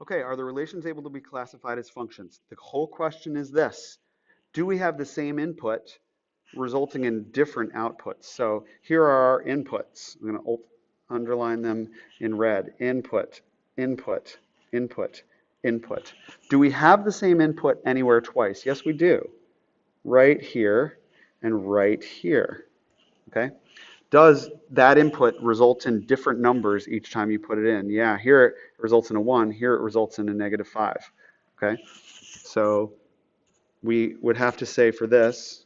Okay, are the relations able to be classified as functions? The whole question is this. Do we have the same input resulting in different outputs? So here are our inputs. I'm going to underline them in red. Input, input, input, input. Do we have the same input anywhere twice? Yes, we do. Right here and right here. Okay? Does that input result in different numbers each time you put it in? Yeah, here it results in a 1, here it results in a -5. Okay? So we would have to say for this,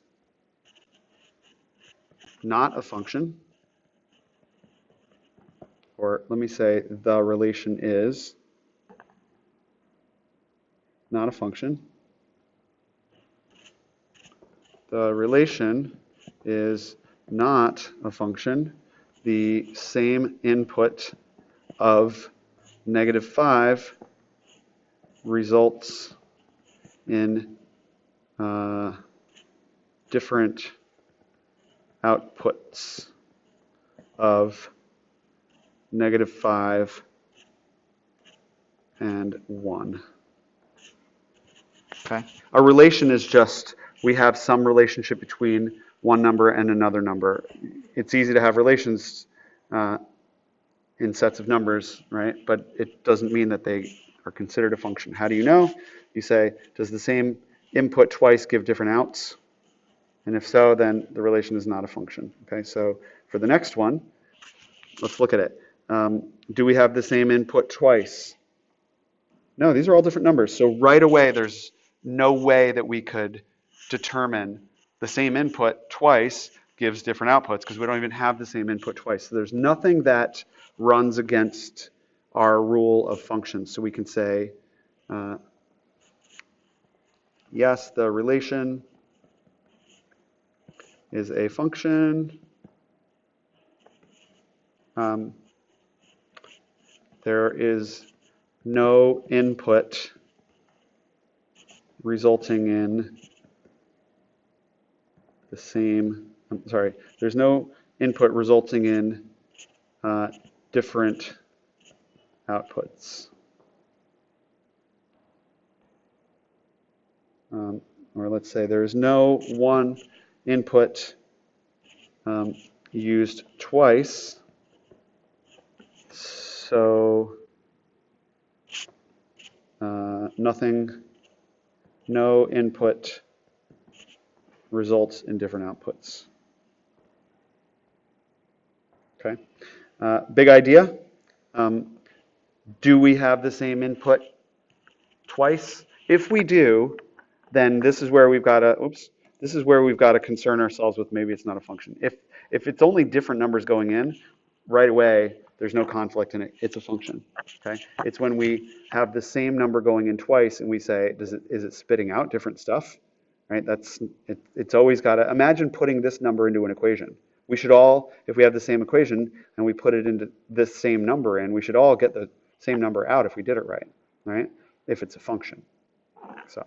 not a function, or let me say the relation is not a function. The relation is not a function. The same input of -5 results in different outputs of -5 and 1. Okay? A relation is just we have some relationship between one number and another number. It's easy to have relations in sets of numbers, right? But it doesn't mean that they are considered a function. How do you know? You say, does the same input twice give different outs? And if so, then the relation is not a function. Okay, so for the next one, let's look at it. Do we have the same input twice? No, these are all different numbers. So right away, there's no way that we could determine the same input twice gives different outputs because we don't even have the same input twice. So there's nothing that runs against our rule of functions. So we can say, yes, the relation is a function. There is no input resulting in the same, there's no input resulting in different outputs. Or let's say there is no one input used twice, so no input results in different outputs. Okay, big idea. Do we have the same input twice? If we do, then this is where we've got to concern ourselves with maybe it's not a function. If it's only different numbers going in, right away there's no conflict in it. It's a function. Okay. It's when we have the same number going in twice and we say, is it spitting out different stuff? Right. It's always got to imagine putting this number into an equation. We should all, if we have the same equation and we put it into this same number in, we should all get the same number out if we did it right. Right. If it's a function. So.